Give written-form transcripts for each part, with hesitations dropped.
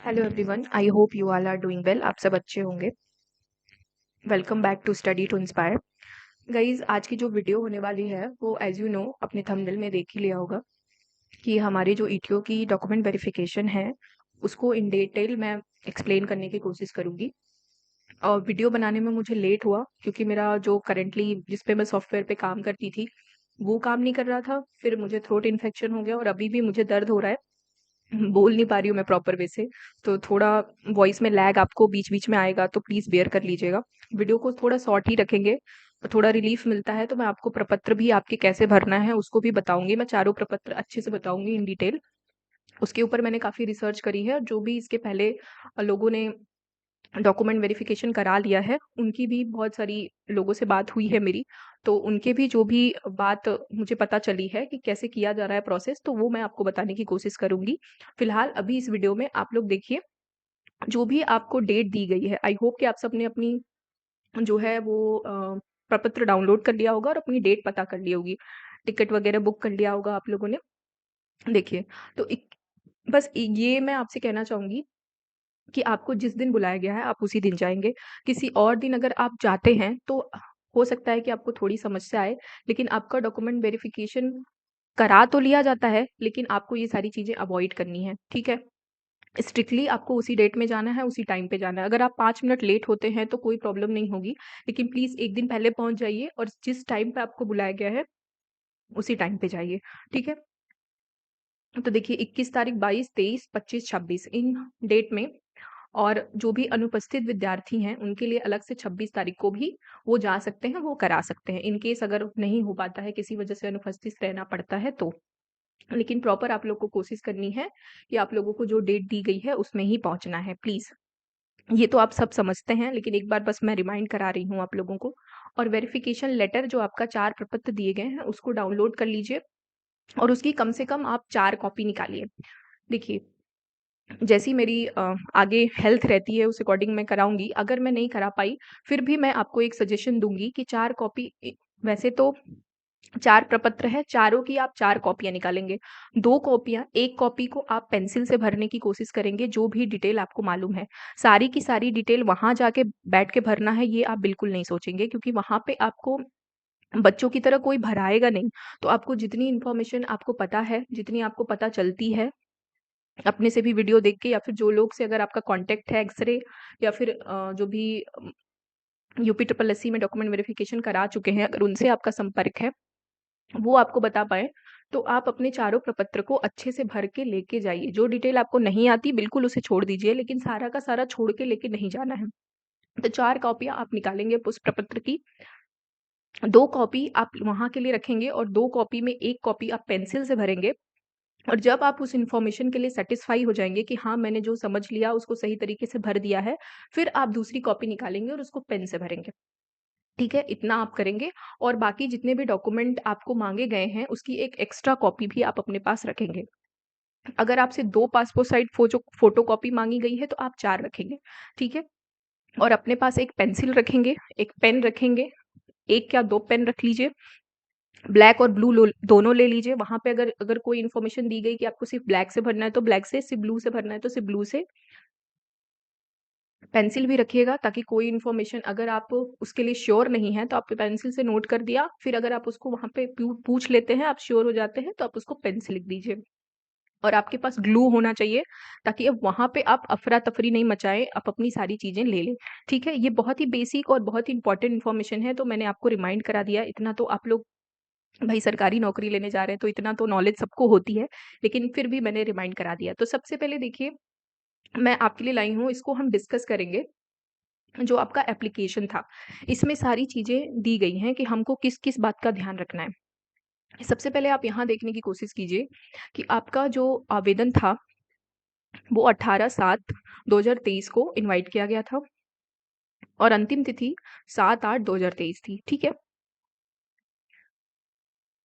Hello everyone, I hope you all are doing well. आप सब अच्छे होंगे। Welcome back to Study to Inspire. Guys, आज की जो वीडियो होने वाली है वो एज यू नो अपने थंबनेल में देख ही लिया होगा कि हमारी जो ईटीओ की डॉक्यूमेंट वेरिफिकेशन है उसको इन डिटेल मैं एक्सप्लेन करने की कोशिश करूंगी। और वीडियो बनाने में मुझे लेट हुआ क्योंकि मेरा जो करंटली जिस पे मैं सॉफ्टवेयर पे काम करती थी वो काम नहीं कर रहा था। फिर मुझे थ्रोट इन्फेक्शन हो गया और अभी भी मुझे दर्द हो रहा है। बोल नहीं पा रही हूँ मैं प्रॉपर वे से, तो थोड़ा वॉइस में लैग आपको बीच बीच में आएगा, तो प्लीज़ बेयर कर लीजिएगा। वीडियो को थोड़ा शॉर्ट ही रखेंगे और थोड़ा रिलीफ मिलता है तो मैं आपको प्रपत्र भी आपके कैसे भरना है उसको भी बताऊंगी। मैं चारों प्रपत्र अच्छे से बताऊंगी इन डिटेल। उसके ऊपर मैंने काफ़ी रिसर्च करी है और जो भी इसके पहले लोगों ने डॉक्यूमेंट वेरिफिकेशन करा लिया है उनकी भी बहुत सारी लोगों से बात हुई है मेरी। तो उनके भी जो भी बात मुझे पता चली है कि कैसे किया जा रहा है प्रोसेस, तो वो मैं आपको बताने की कोशिश करूंगी। फिलहाल अभी इस वीडियो में आप लोग देखिए, जो भी आपको डेट दी गई है, आई होप कि आप सबने अपनी जो है वो प्रपत्र डाउनलोड कर लिया होगा और अपनी डेट पता कर ली होगी। टिकट वगैरह बुक कर लिया होगा आप लोगों ने। देखिए, तो बस ये मैं आपसे कहना चाहूंगी कि आपको जिस दिन बुलाया गया है आप उसी दिन जाएँगे। किसी और दिन अगर आप जाते हैं तो हो सकता है कि आपको थोड़ी समस्या आए, लेकिन आपका डॉक्यूमेंट वेरिफ़िकेशन करा तो लिया जाता है, लेकिन आपको ये सारी चीज़ें अवॉइड करनी है, ठीक है? स्ट्रिक्टली आपको उसी डेट में जाना है, उसी टाइम पे जाना है। अगर आप 5 मिनट लेट होते हैं तो कोई प्रॉब्लम नहीं होगी, लेकिन प्लीज़ 1 दिन पहले पहुँच जाइए और जिस टाइम पे आपको बुलाया गया है, उसी टाइम पे जाइए, ठीक है? तो देखिए 21 तारीख, 22, 23, 25, 26 इन डेट में, और जो भी अनुपस्थित विद्यार्थी हैं उनके लिए अलग से 26 तारीख को भी वो जा सकते हैं, वो करा सकते हैं इन केस अगर नहीं हो पाता है, किसी वजह से अनुपस्थित रहना पड़ता है तो। लेकिन प्रॉपर आप लोग को कोशिश करनी है कि आप लोगों को जो डेट दी गई है उसमें ही पहुंचना है प्लीज। ये तो आप सब समझते हैं, लेकिन एक बार बस मैं रिमाइंड करा रही हूँ आप लोगों को। और वेरिफिकेशन लेटर जो आपका 4 प्रपत्र दिए गए हैं उसको डाउनलोड कर लीजिए और उसकी कम से कम आप 4 कॉपी निकालिए। देखिए, जैसी मेरी आगे हेल्थ रहती है उस अकॉर्डिंग मैं कराऊँगी। अगर मैं नहीं करा पाई, फिर भी मैं आपको एक सजेशन दूँगी कि 4 कॉपी वैसे तो 4 प्रपत्र हैं, चारों की आप 4 कॉपियाँ निकालेंगे। 2 कॉपियाँ, 1 कॉपी को आप पेंसिल से भरने की कोशिश करेंगे, जो भी डिटेल आपको मालूम है। सारी की सारी डिटेल वहाँ जाके बैठ के भरना है, ये आप बिल्कुल नहीं सोचेंगे, क्योंकि वहाँ पे आपको बच्चों की तरह कोई भराएगा नहीं। तो आपको जितनी इन्फॉर्मेशन आपको पता है, जितनी आपको पता चलती है अपने से भी वीडियो देख के, या फिर जो लोग से अगर आपका कांटेक्ट है एक्स-रे, या फिर जो भी यूपी ट्रिपल एससी में डॉक्यूमेंट वेरिफिकेशन करा चुके हैं, अगर उनसे आपका संपर्क है, वो आपको बता पाएँ, तो आप अपने चारों प्रपत्र को अच्छे से भर के लेके जाइए। जो डिटेल आपको नहीं आती बिल्कुल उसे छोड़ दीजिए, लेकिन सारा का सारा छोड़ के लेके नहीं जाना है। तो 4 कॉपियाँ आप निकालेंगे उस प्रपत्र की, 2 कॉपी आप वहाँ के लिए रखेंगे और 2 कॉपी में 1 कॉपी आप पेंसिल से भरेंगे। और जब आप उस इन्फॉर्मेशन के लिए सैटिस्फाई हो जाएँगे कि हाँ, मैंने जो समझ लिया उसको सही तरीके से भर दिया है, फिर आप दूसरी कॉपी निकालेंगे और उसको पेन से भरेंगे। ठीक है? इतना आप करेंगे और बाकी जितने भी डॉक्यूमेंट आपको माँगे गए हैं, उसकी एक एक्स्ट्रा कॉपी भी आप अपने पास रखेंगे। अगर आपसे 2 पासपोर्ट साइज़ फ़ोटोकॉपी माँगी गई है, तो आप 4 रखेंगे। ठीक है? और अपने पास एक पेंसिल रखेंगे, एक पेन रखेंगे, 1 या 2 पेन रख लीजिए। ब्लैक और ब्लू लो दोनों ले लीजिए। वहाँ पे अगर अगर कोई इन्फॉर्मेशन दी गई कि आपको सिर्फ़ ब्लैक से भरना है तो ब्लैक से, सिर्फ़ ब्लू से भरना है तो सिर्फ़ ब्लू से। पेंसिल भी रखिएगा ताकि कोई इन्फॉर्मेशन अगर आप उसके लिए श्योर नहीं हैं तो आप पेंसिल से नोट कर दिया, फिर अगर आप उसको वहाँ पे पूछ लेते हैं, आप श्योर हो जाते हैं तो आप उसको पेन से लिख दीजिए। और आपके पास ग्लू होना चाहिए ताकि अब वहाँ पे आप अफ़रा-तफ़री नहीं मचाएँ, आप अपनी सारी चीज़ें ले लें। ठीक है? ये बहुत ही बेसिक और बहुत ही इम्पोर्टेंट इन्फॉर्मेशन है, तो मैंने आपको रिमाइंड करा दिया। इतना तो आप लोग भाई सरकारी नौकरी लेने जा रहे हैं तो इतना तो नॉलेज सबको होती है, लेकिन फिर भी मैंने रिमाइंड करा दिया। तो सबसे पहले देखिए, मैं आपके लिए लाई हूँ, इसको हम डिस्कस करेंगे। जो आपका एप्लीकेशन था, इसमें सारी चीज़ें दी गई हैं कि हमको किस-किस बात का ध्यान रखना है। सबसे पहले आप यहाँ देखने की कोशिश कीजिए कि आपका जो आवेदन था, वो 18/7/2023 को इनवाइट किया गया था और अंतिम तिथि 7/8/2023 थी, ठीक है?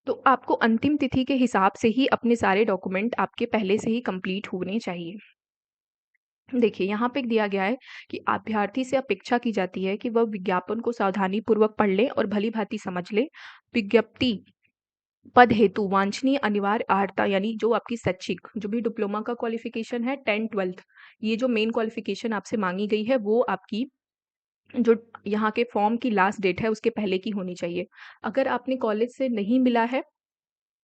तो आपको अंतिम तिथि के हिसाब से ही अपने सारे डॉक्यूमेंट आपके पहले से ही कंप्लीट होने चाहिए। देखिए, यहाँ पे दिया गया है कि अभ्यर्थी से अपेक्षा की जाती है कि वह विज्ञापन को सावधानीपूर्वक पढ़ ले और भली-भाँति समझ ले। विज्ञप्ति पद हेतु वांछनीय अनिवार्य अर्हता यानी जो आपकी शैक्षिक जो भी डिप्लोमा का क्वालिफिकेशन है 10th-12th, ये जो मेन क्वालिफिकेशन आपसे मांगी गई है वो आपकी जो यहाँ के फॉर्म की लास्ट डेट है उसके पहले की होनी चाहिए। अगर आपने कॉलेज से नहीं मिला है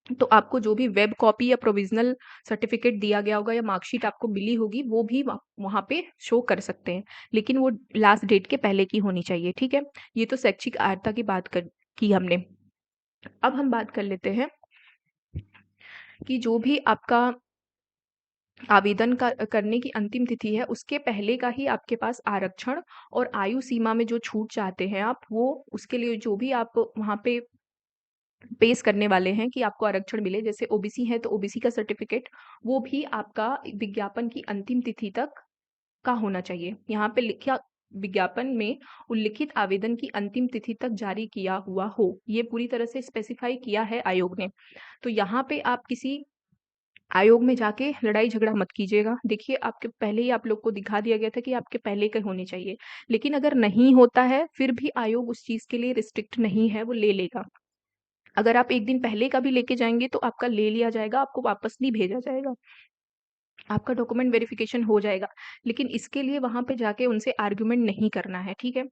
तो आपको जो भी वेब कॉपी या प्रोविजनल सर्टिफिकेट दिया गया होगा या मार्कशीट आपको मिली होगी वो भी वहाँ पे शो कर सकते हैं, लेकिन वो लास्ट डेट के पहले की होनी चाहिए, ठीक है। ये तो शैक्षिक अर्हता की बात कर की हमने। अब हम बात कर लेते हैं कि जो भी आपका आवेदन करने की अंतिम तिथि है उसके पहले का ही आपके पास आरक्षण और आयु सीमा में जो छूट चाहते हैं आप, वो उसके लिए जो भी आप वहाँ पे पेश करने वाले हैं कि आपको आरक्षण मिले, जैसे ओबीसी है तो ओबीसी का सर्टिफिकेट, वो भी आपका विज्ञापन की अंतिम तिथि तक का होना चाहिए। यहाँ पे लिखा विज्ञापन में उल्लिखित आवेदन की अंतिम तिथि तक जारी किया हुआ हो, ये पूरी तरह से स्पेसिफाई किया है आयोग ने। तो यहाँ पे आप किसी आयोग में जाके लड़ाई झगड़ा मत कीजिएगा। देखिए आपके पहले ही आप लोग को दिखा दिया गया था कि आपके पहले के होने चाहिए, लेकिन अगर नहीं होता है फिर भी आयोग उस चीज़ के लिए रिस्ट्रिक्ट नहीं है, वो ले लेगा। अगर आप 1 दिन पहले का भी लेके जाएँगे तो आपका ले लिया जाएगा, आपको वापस नहीं भेजा जाएगा। आपका डॉक्यूमेंट वेरिफिकेशन हो जाएगा, लेकिन इसके लिए वहाँ पे जाके उनसे आर्ग्यूमेंट नहीं करना है, ठीक है?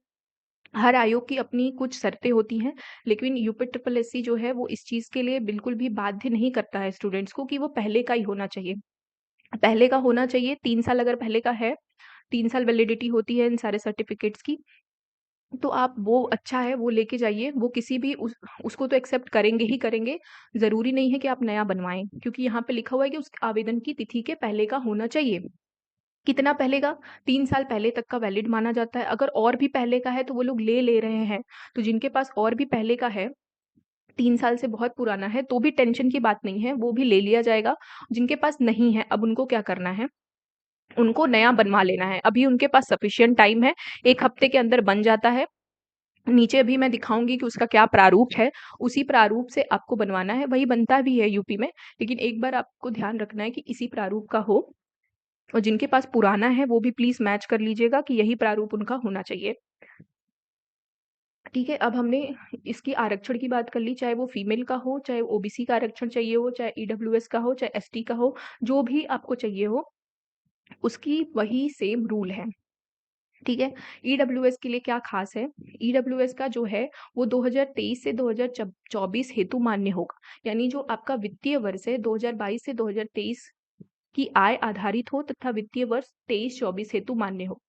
हर आयोग की अपनी कुछ शर्तें होती हैं, लेकिन यूपी ट्रिपल एससी जो है वो इस चीज़ के लिए बिल्कुल भी बाध्य नहीं करता है स्टूडेंट्स को कि वो पहले का ही होना चाहिए। पहले का होना चाहिए, 3 साल अगर पहले का है, 3 साल वैलिडिटी होती है इन सारे सर्टिफिकेट्स की, तो आप वो अच्छा है, वो लेके जाइए। वो किसी भी उसको तो एक्सेप्ट करेंगे ही करेंगे, ज़रूरी नहीं है कि आप नया बनवाएँ, क्योंकि यहाँ पे लिखा हुआ है कि उस आवेदन की तिथि के पहले का होना चाहिए। कितना पहले का? 3 साल पहले तक का वैलिड माना जाता है। अगर और भी पहले का है तो वो लोग ले रहे हैं। तो जिनके पास और भी पहले का है, 3 साल से बहुत पुराना है, तो भी टेंशन की बात नहीं है, वो भी ले लिया जाएगा। जिनके पास नहीं है, अब उनको क्या करना है? उनको नया बनवा लेना है। अभी उनके पास सफिशिएंट टाइम है, 1 हफ्ते के अंदर बन जाता है। नीचे अभी मैं दिखाऊँगी कि उसका क्या प्रारूप है, उसी प्रारूप से आपको बनवाना है, वही बनता भी है यूपी में। लेकिन एक बार आपको ध्यान रखना है कि इसी प्रारूप का हो, और जिनके पास पुराना है वो भी प्लीज़ मैच कर लीजिएगा कि यही प्रारूप उनका होना चाहिए। ठीक है, अब हमने इसकी आरक्षण की बात कर ली, चाहे वो फीमेल का हो, चाहे ओबीसी का आरक्षण चाहिए हो, चाहे ईडब्ल्यूएस का हो, चाहे एसटी का हो, जो भी आपको चाहिए हो, उसकी वही सेम रूल है। ठीक है, ईडब्ल्यूएस के लिए क्या खास है? ईडब्ल्यूएस का जो है वो 2023 से 2024 हेतु मान्य होगा, यानी जो आपका वित्तीय वर्ष है 2022 से 2023 की आय आधारित हो तथा वित्तीय वर्ष 23-24 हेतु मान्य हो।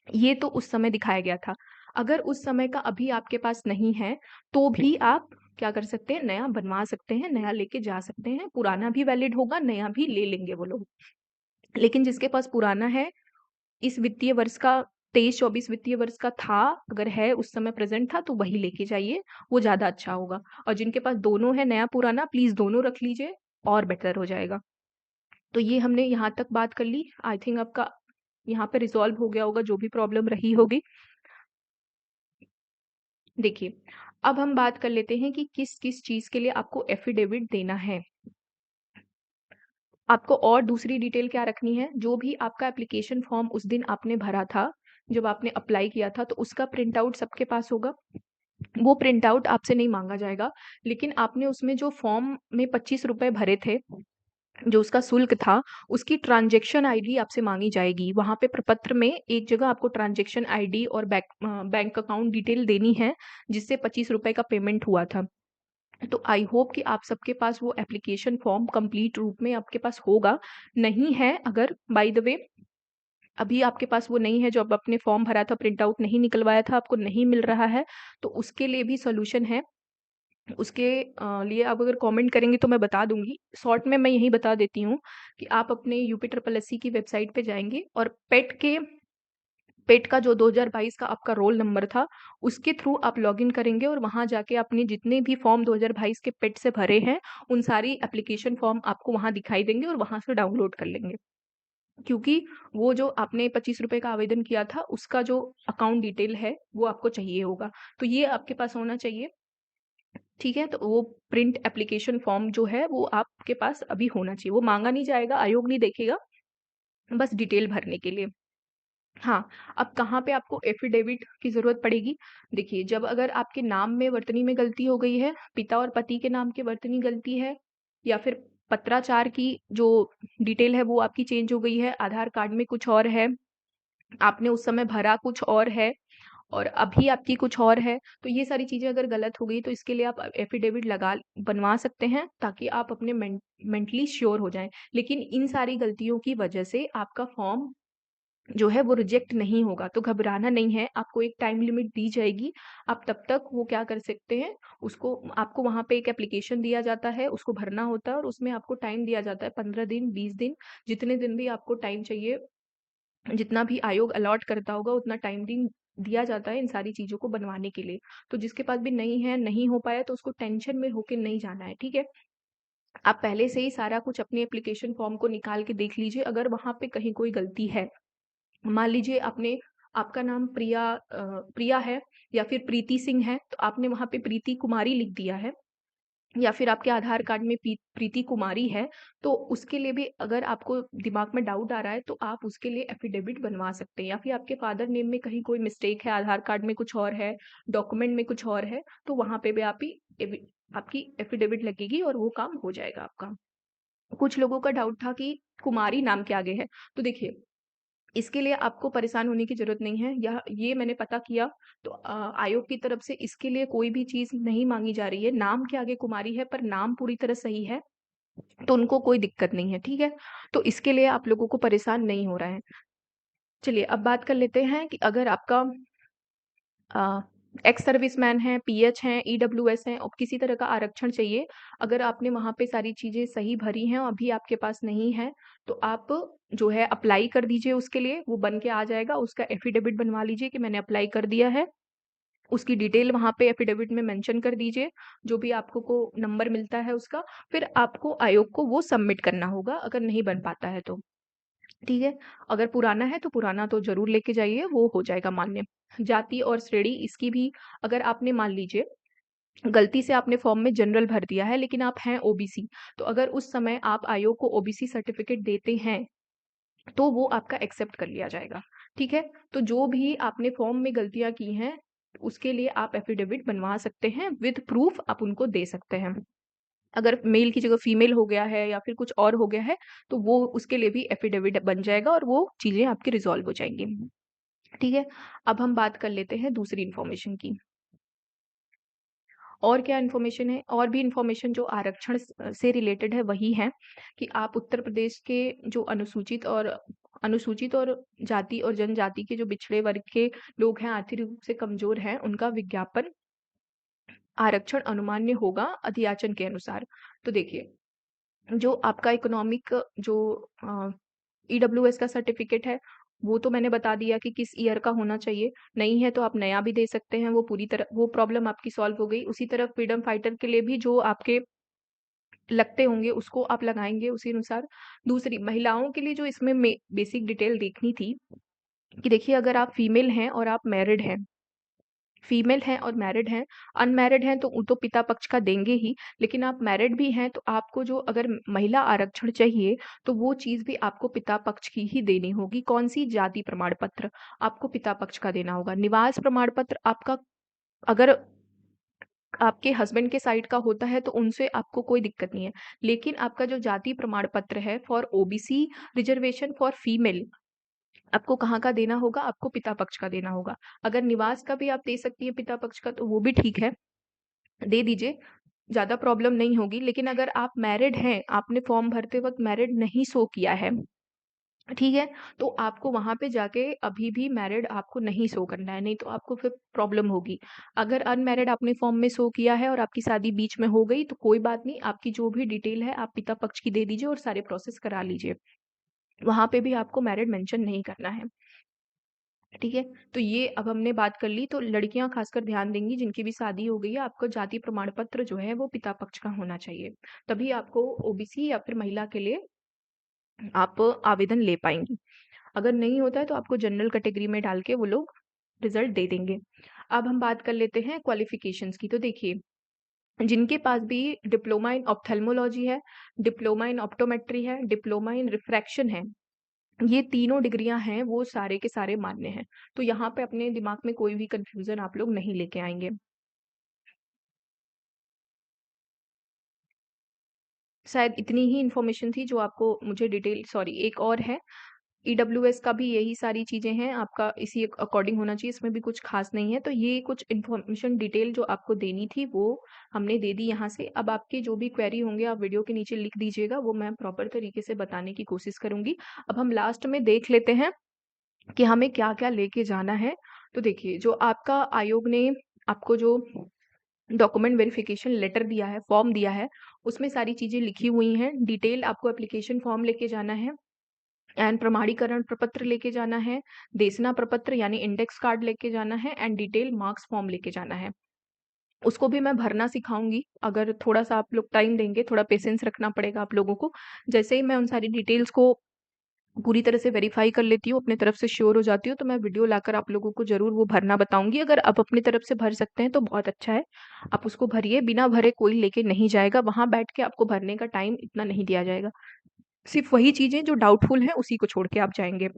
ये तो उस समय दिखाया गया था। अगर उस समय का अभी आपके पास नहीं है, तो भी आप क्या कर सकते हैं? नया बनवा सकते हैं, नया लेके जा सकते हैं, पुराना भी वैलिड होगा, नया भी ले लेंगे वो लोग। लेकिन जिसके पास पुराना है, इस वित्तीय वर्ष का 23-24 वित्तीय वर्ष का था, अगर है उस समय प्रेज़ेंट था, तो वही लेके जाइए, वो ज़्यादा अच्छा होगा। और जिनके पास दोनों है, नया पुराना, प्लीज़ दोनों रख लीजिए, और बेटर हो जाएगा। तो ये हमने यहाँ तक बात कर ली। आई थिंक आपका यहाँ पे रिज़ॉल्व हो गया होगा जो भी प्रॉब्लम रही होगी। देखिए, अब हम बात कर लेते हैं कि किस-किस चीज़ के लिए आपको एफ़िडेविट देना है। आपको और दूसरी डिटेल क्या रखनी है, जो भी आपका एप्लीकेशन फ़ॉर्म उस दिन आपने भरा था, जब आपने अप्लाई किया था, तो उसका प्रिंट आउट सबके पास होगा। वो प्रिंट आउट आपसे नहीं माँगा जाएगा, लेकिन आपने उसमें जो फ़ॉर्म में ₹25 भरे थे, जो उसका शुल्क था, उसकी ट्रांज़ैक्शन आईडी आपसे माँगी जाएगी। वहाँ पे प्रपत्र में एक जगह आपको ट्रांज़ैक्शन आईडी और बैंक अकाउंट डिटेल देनी है, जिससे ₹25 का पेमेंट हुआ था। तो आई होप कि आप सबके पास वो एप्लीकेशन फॉर्म कंप्लीट रूप में आपके पास होगा। नहीं है अगर बाय द वे अभी आपके पास वो नहीं है, जो अब आपने फॉर्म भरा था, प्रिंट आउट नहीं निकलवाया था, आपको नहीं मिल रहा है, तो उसके लिए भी सॉल्यूशन है। उसके लिए आप अगर कमेंट करेंगे तो मैं बता दूँगी। शॉर्ट में मैं यही बता देती हूँ कि आप अपने यूपी ट्रिपल एससी की वेबसाइट पे जाएँगे और पेट का जो 2022 का आपका रोल नंबर था, उसके थ्रू आप लॉगिन करेंगे और वहाँ जाके अपने जितने भी फॉर्म 2022 के पेट से भरे हैं, उन सारी एप्लीकेशन फॉर्म आपको वहाँ दिखाई देंगे और वहाँ से डाउनलोड कर लेंगे। क्योंकि वो जो आपने ₹25 का आवेदन किया था, उसका जो अकाउंट डिटेल है, वो आपको चाहिए होगा। तो ये आपके पास होना चाहिए, ठीक है? तो वो प्रिंट एप्लीकेशन फॉर्म जो है, वो आपके पास अभी होना चाहिए। वो माँगा नहीं जाएगा, आयोग नहीं देखेगा, बस डिटेल भरने के लिए। हाँ, अब कहाँ पे आपको एफ़िडेविट की ज़रूरत पड़ेगी? देखिए, जब अगर आपके नाम में वर्तनी में गलती हो गई है, पिता और पति के नाम की वर्तनी गलती है, या फिर पत्राचार की जो डिटेल है वो आपकी चेंज हो गई है, आधार कार्ड में कुछ और है, आपने उस समय भरा कुछ और है और अभी आपकी कुछ और है, तो ये सारी चीज़ें अगर गलत हो गई तो इसके लिए आप एफ़िडेविट बनवा सकते हैं, ताकि आप अपने मेंटली श्योर हो जाएँ। लेकिन इन सारी गलतियों की वजह से आपका फॉर्म जो है वो रिजेक्ट नहीं होगा, तो घबराना नहीं है, आपको एक टाइम लिमिट दी जाएगी। आप तब तक वो क्या कर सकते हैं, उसको आपको वहाँ पे एक एप्लीकेशन दिया जाता है, उसको भरना होता है और उसमें आपको टाइम दिया जाता है 15 दिन, 20 दिन, जितने दिन भी आपको टाइम चाहिए, जितना भी आयोग अलॉट करता होगा उतना टाइम दिन दिया जाता है इन सारी चीज़ों को बनवाने के लिए। तो जिसके पास भी नहीं है, नहीं हो पाया तो उसको टेंशन में होके नहीं जाना है, ठीक है? आप पहले से ही सारा कुछ अपने एप्लीकेशन फॉर्म को निकाल के देख लीजिए, अगर वहाँ पे कहीं कोई गलती है, मान लीजिए आपका नाम प्रिया है या फिर प्रीति सिंह है, तो आपने वहाँ पे प्रीति कुमारी लिख दिया है, या फिर आपके आधार कार्ड में प्रीति कुमारी है, तो उसके लिए भी अगर आपको दिमाग में डाउट आ रहा है, तो आप उसके लिए एफ़िडेविट बनवा सकते हैं, या फिर आपके फादर नेम में कहीं कोई मिस्टेक है, आधार कार्ड में कुछ और है, डॉक्यूमेंट में कुछ और है, तो वहाँ पे भी आपकी एफ़िडेविट लगेगी और वो काम हो जाएगा आपका। कुछ लोगों का डाउट था कि कुमारी नाम के आगे है, तो देखिए, इसके लिए आपको परेशान होने की ज़रूरत नहीं है। ये मैंने पता किया, तो आयोग की तरफ से इसके लिए कोई भी चीज़ नहीं माँगी जा रही है। नाम के आगे कुमारी है, पर नाम पूरी तरह सही है, तो उनको कोई दिक्कत नहीं है, ठीक है? तो इसके लिए आप लोगों को परेशान नहीं हो रहा है। चलिए, अब बात कर लेते हैं कि अगर आपका अ, एक्स सर्विसमैन हैं, पीएच हैं, ईडब्ल्यूएस हैं और किसी तरह का आरक्षण चाहिए, अगर आपने वहाँ पे सारी चीज़ें सही भरी हैं और अभी आपके पास नहीं है, तो आप जो है अप्लाई कर दीजिए उसके लिए, वो बन के आ जाएगा। उसका एफ़िडेविट बनवा लीजिए कि मैंने अप्लाई कर दिया है। उसकी डिटेल वहाँ पे एफ़िडेविट में मेंशन कर दीजिए, जो भी आपको को नंबर मिलता है उसका, फिर आपको आयोग को वो सबमिट करना होगा, अगर नहीं बन पाता है तो। ठीक है? अगर पुराना है तो पुराना तो ज़रूर लेके जाइए, वो हो जाएगा मान्य। जाति और श्रेणी इसकी भी, अगर आपने मान लीजिए गलती से आपने फॉर्म में जनरल भर दिया है लेकिन आप हैं ओबीसी, तो अगर उस समय आप आयोग को ओबीसी सर्टिफिकेट देते हैं, तो वो आपका एक्सेप्ट कर लिया जाएगा। ठीक है? तो जो भी आपने फॉर्म में गलतियाँ की हैं, उसके लिए आप एफ़िडेविट बनवा सकते हैं, विद प्रूफ आप उनको दे सकते हैं। अगर मेल की जगह फीमेल हो गया है या फिर कुछ और हो गया है, तो वो उसके लिए भी एफ़िडेविट बन जाएगा और वो चीज़ें आपकी रिज़ॉल्व हो जाएँगी। ठीक है? अब हम बात कर लेते हैं दूसरी इन्फॉर्मेशन की। और क्या इन्फॉर्मेशन है? और भी इन्फॉर्मेशन जो आरक्षण से रिलेटेड है वही है कि आप उत्तर प्रदेश के जो अनुसूचित और जाति और जनजाति के जो पिछड़े वर्ग के लोग हैं, आर्थिक रूप से कमज़ोर हैं, उनका विज्ञापन आरक्षण अनुमान्य होगा अधियाचन के अनुसार। तो देखिए, जो आपका इकोनॉमिक जो ईडब्ल्यूएस का सर्टिफिकेट है, वो तो मैंने बता दिया कि किस ईयर का होना चाहिए। नहीं है तो आप नया भी दे सकते हैं, वो पूरी तरह वो प्रॉब्लम आपकी सॉल्व हो गई। उसी तरह फ्रीडम फाइटर के लिए भी जो आपके लगते होंगे उसको आप लगाएँगे उसी अनुसार। दूसरी महिलाओं के लिए जो इसमें बेसिक डिटेल देखनी थी कि देखिए, अगर आप फीमेल हैं और आप मैरिड हैं, अनमैरिड हैं तो वो तो पिता पक्ष का देंगे ही, लेकिन आप मैरिड भी हैं तो आपको जो अगर महिला आरक्षण चाहिए, तो वो चीज़ भी आपको पिता पक्ष की ही देनी होगी। कौन-सी? जाति प्रमाण पत्र आपको पिता पक्ष का देना होगा। निवास प्रमाण पत्र आपका अगर आपके हस्बैंड के साइड का होता है तो उनसे आपको कोई दिक्कत नहीं है। लेकिन आपका जो जाति प्रमाण पत्र है for OBC reservation for female, आपको कहाँ का देना होगा? आपको पिता पक्ष का देना होगा। अगर निवास का भी आप दे सकती हैं पिता पक्ष का तो वो भी ठीक है, दे दीजिए, ज़्यादा प्रॉब्लम नहीं होगी। लेकिन अगर आप मैरिड हैं, आपने फॉर्म भरते वक़्त मैरिड नहीं शो किया है, ठीक है? तो आपको वहाँ पे जाके अभी भी मैरिड आपको नहीं शो करना है, नहीं तो आपको फिर प्रॉब्लम होगी। अगर अनमैरिड आपने फॉर्म में शो किया है और आपकी शादी बीच में हो गई तो कोई बात नहीं, आपकी जो भी डिटेल है आप पिता पक्ष की दे दीजिए और सारे प्रोसेस करा लीजिए। वहाँ पे भी आपको मैरिड मेंशन नहीं करना है। ठीक है? तो ये अब हमने बात कर ली, तो लड़कियाँ खासकर ध्यान देंगी जिनकी भी शादी हो गई है, आपका जाति प्रमाण पत्र जो है वो पिता पक्ष का होना चाहिए। तभी आपको ओबीसी या फिर महिला के लिए आप आवेदन ले पाएँगी। अगर नहीं होता है तो आपको जनरल कैटेगरी में डाल के वो लोग रिज़ल्ट दे देंगे। अब हम बात कर लेते हैं क्वालिफ़िकेशंस की। तो देखिए, जिनके पास भी डिप्लोमा इन ऑप्थेल्मोलॉजी है, डिप्लोमा इन ऑप्टोमेट्री है, डिप्लोमा इन रिफ्रैक्शन है, ये तीनों डिग्रियाँ हैं वो सारे के सारे मान्य हैं। तो यहाँ पे अपने दिमाग में कोई भी कन्फ्यूज़न आप लोग नहीं लेके आएँगे। शायद इतनी ही इन्फॉर्मेशन थी जो आपको मुझे डिटेल सॉरी एक और है, ईडब्ल्यूएस का भी यही सारी चीज़ें हैं, आपका इसी अकॉर्डिंग होना चाहिए, इसमें भी कुछ ख़ास नहीं है। तो ये कुछ इन्फॉर्मेशन डिटेल जो आपको देनी थी वो हमने दे दी यहाँ से। अब आपके जो भी क्वेरी होंगे आप वीडियो के नीचे लिख दीजिएगा, वो मैं प्रॉपर तरीके से बताने की कोशिश करूँगी। अब हम लास्ट में देख लेते हैं कि हमें क्या-क्या लेके जाना है। तो देखिए, जो आपका आयोग ने आपको जो डॉक्यूमेंट वेरिफिकेशन लेटर दिया है, फॉर्म दिया है, उसमें सारी चीज़ें लिखी हुई हैं। डिटेल आपको एप्लीकेशन फॉर्म लेके जाना है एंड प्रमाणीकरण प्रपत्र लेके जाना है, देशना प्रपत्र यानी इंडेक्स कार्ड लेके जाना है एंड डिटेल मार्क्स फॉर्म लेके जाना है। उसको भी मैं भरना सिखाऊँगी, अगर थोड़ा-सा आप लोग टाइम देंगे, थोड़ा पेशेंस रखना पड़ेगा आप लोगों को। जैसे ही मैं उन सारी डिटेल्स को पूरी तरह से वेरीफ़ाई कर लेती हूँ, अपनी तरफ से श्योर हो जाती हूँ, तो मैं वीडियो लाकर आप लोगों को ज़रूर वो भरना बताऊँगी। अगर आप अपनी तरफ से भर सकते हैं तो बहुत अच्छा है। आप उसको भरिए, बिना भरे कोई लेके नहीं जाएगा, वहाँ बैठ के आपको भरने का टाइम इतना नहीं दिया जाएगा। सिर्फ़ वही चीज़ें जो डाउटफुल हैं, उसी को छोड़ के आप जाएँगे।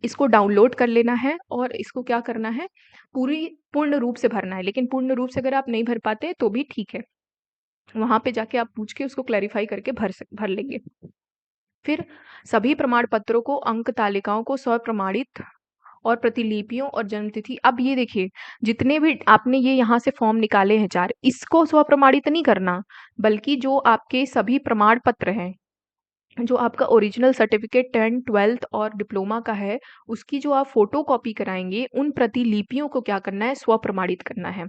इसको डाउनलोड कर लेना है और इसको क्या करना है, पूर्ण रूप से भरना है, लेकिन पूर्ण रूप से अगर आप नहीं भर पाते तो भी ठीक है। वहाँ पे जाके आप पूछ के उसको क्लैरिफ़ाई करके भर लेंगे। फिर सभी प्रमाण पत्रों को, अंक तालिकाओं को स्वप्रमाणित और प्रतिलिपियों और जन्मतिथि। अब ये देखिए, जितने भी आपने ये यहाँ से फॉर्म निकाले हैं 4, इसको स्वप्रमाणित नहीं करना, बल्कि जो आपके सभी प्रमाण पत्र हैं, जो आपका ओरिजिनल सर्टिफिकेट 10th 12th और डिप्लोमा का है, उसकी जो आप फ़ोटोकॉपी कराएँगे, उन प्रतिलिपियों को क्या करना है, स्वप्रमाणित करना है।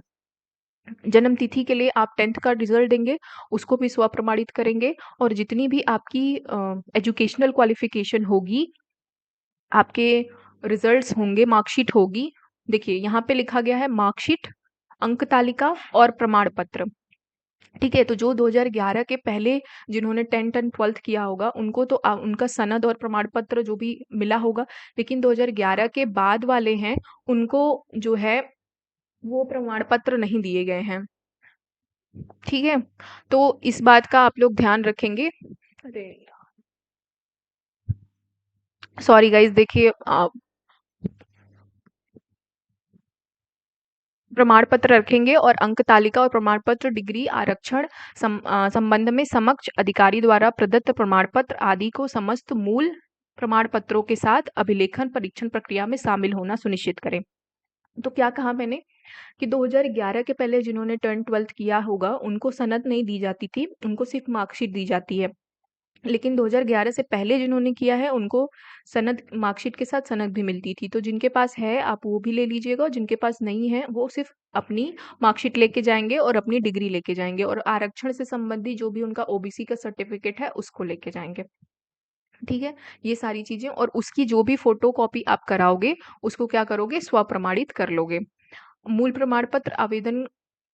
जन्म तिथि के लिए आप 10th का रिज़ल्ट देंगे, उसको भी स्वप्रमाणित करेंगे और जितनी भी आपकी एजुकेशनल क्वालिफ़िकेशन होगी, आपके रिज़ल्ट्स होंगे, मार्कशीट होगी। देखिए, यहाँ पे लिखा गया है मार्कशीट, अंक तालिका और प्रमाण पत्र। ठीक है, तो जो 2011 के पहले जिन्होंने 10th एंड 12th किया होगा, उनको तो उनका सनद और प्रमाण पत्र जो भी मिला होगा, लेकिन 2011 के बाद वाले हैं, उनको जो है वो प्रमाण पत्र नहीं दिए गए हैं। ठीक है? तो इस बात का आप लोग ध्यान रखेंगे। अरे! सॉरी गाइज़, देखिए प्रमाण पत्र रखेंगे और अंक तालिका और प्रमाण पत्र, डिग्री, आरक्षण संबंध में समक्ष अधिकारी द्वारा प्रदत्त प्रमाण पत्र आदि को समस्त मूल प्रमाण पत्रों के साथ अभिलेखन परीक्षण प्रक्रिया में शामिल होना सुनिश्चित करें। तो क्या कहा मैंने कि 2011 के पहले जिन्होंने 10th 12th किया होगा, उनको सनद नहीं दी जाती थी, उनको सिर्फ मार्कशीट दी जाती है। लेकिन 2011 से पहले जिन्होंने किया है, उनको सनद, मार्कशीट के साथ सनद भी मिलती थी। तो जिनके पास है आप वो भी ले लीजिएगा और जिनके पास नहीं है वो सिर्फ़ अपनी मार्कशीट लेके जाएँगे और अपनी डिग्री लेके जाएँगे और आरक्षण से संबंधित जो भी उनका ओबीसी का सर्टिफ़िकेट है उसको लेके जाएँगे। ठीक है? ये सारी चीज़ें और उसकी जो भी फ़ोटोकॉपी आप कराओगे, उसको क्या करोगे, स्वप्रमाणित कर लोगे। मूल प्रमाण पत्र आवेदन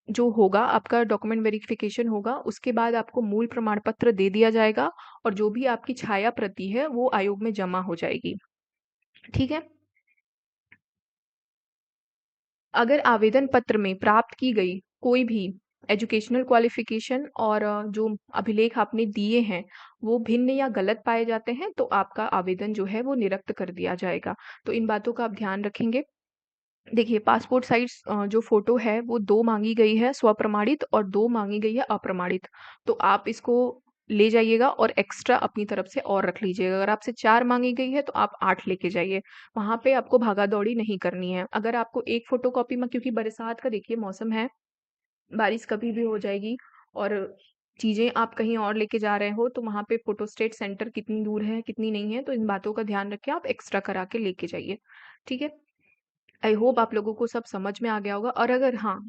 जो होगा, आपका डॉक्यूमेंट वेरिफिकेशन होगा, उसके बाद आपको मूल प्रमाण पत्र दे दिया जाएगा और जो भी आपकी छाया प्रति है, वो आयोग में जमा हो जाएगी। ठीक है? अगर आवेदन पत्र में प्राप्त की गई कोई भी एजुकेशनल क्वालिफ़िकेशन और जो अभिलेख आपने दिए हैं, वो भिन्न या गलत पाए जाते हैं, तो आपका आवेदन जो है वो निरस्त कर दिया जाएगा। तो इन बातों का आप ध्यान रखेंगे। देखिए, पासपोर्ट साइज़ जो फ़ोटो है वो 2 माँगी गई है स्वप्रमाणित और 2 माँगी गई है अप्रमाणित। तो आप इसको ले जाइएगा और एक्स्ट्रा अपनी तरफ से और रख लीजिएगा। अगर आपसे 4 माँगी गई है तो आप 8 लेके जाइए। वहाँ पे आपको भागा-दौड़ी नहीं करनी है। अगर आपको एक फ़ोटोकॉपी में, क्योंकि बरसात का देखिए मौसम है, बारिश कभी भी हो जाएगी और चीज़ें आप कहीं और लेके जा रहे हो, तो वहाँ पे फ़ोटोस्टेट सेंटर कितनी दूर है, कितनी नहीं है, तो इन बातों का ध्यान रख के आप एक्स्ट्रा करा के लेके जाइए। ठीक है? आई होप आप लोगों को सब समझ में आ गया होगा और अगर हाँ,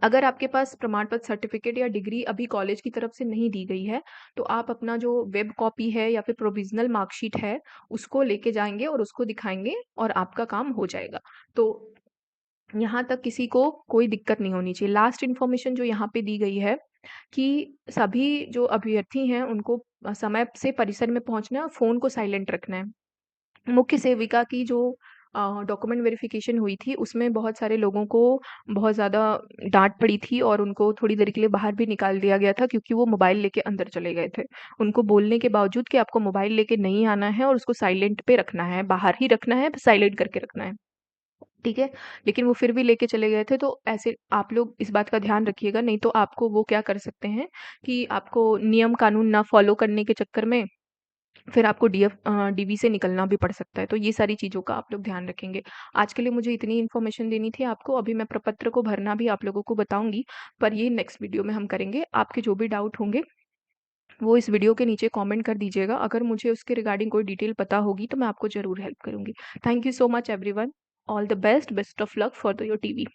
अगर आपके पास प्रमाण पत्र, सर्टिफिकेट या डिग्री अभी कॉलेज की तरफ से नहीं दी गई है, तो आप अपना जो वेब कॉपी है या फिर प्रोविज़नल मार्कशीट है, उसको लेके जाएँगे और उसको दिखाएँगे और आपका काम हो जाएगा। तो यहाँ तक किसी को कोई दिक्कत नहीं होनी चाहिए। लास्ट इन्फॉर्मेशन जो यहाँ पे दी गई है कि सभी जो अभ्यर्थी हैं, उनको समय से परिसर में पहुँचना है और फ़ोन को साइलेंट रखना है। मुख्य सेविका की जो डॉक्यूमेंट वेरिफिकेशन हुई थी, उसमें बहुत सारे लोगों को बहुत ज़्यादा डाँट पड़ी थी और उनको थोड़ी देर के लिए बाहर भी निकाल दिया गया था क्योंकि वो मोबाइल लेके अंदर चले गए थे। उनको बोलने के बावजूद कि आपको मोबाइल लेके नहीं आना है और उसको साइलेंट पे रखना है, बाहर ही रखना है, साइलेंट करके रखना है। ठीक है? लेकिन वो फिर भी लेके चले गए थे, तो ऐसे आप लोग इस बात का ध्यान रखिएगा, नहीं तो आपको वो क्या कर सकते हैं कि आपको नियम कानून ना फ़ॉलो करने के चक्कर में फिर आपको डीवी से निकलना भी पड़ सकता है। तो ये सारी चीज़ों का आप लोग ध्यान रखेंगे। आज के लिए मुझे इतनी इन्फॉर्मेशन देनी थी आपको। अभी मैं प्रपत्र को भरना भी आप लोगों को बताऊँगी, पर ये नेक्स्ट वीडियो में हम करेंगे। आपके जो भी डाउट होंगे, वो इस वीडियो के नीचे कमेंट कर दीजिएगा। अगर मुझे उसके रिगार्डिंग कोई डिटेल पता होगी, तो मैं आपको ज़रूर हेल्प करूँगी। Thank you so much everyone. All the best, best of luck for the your TV.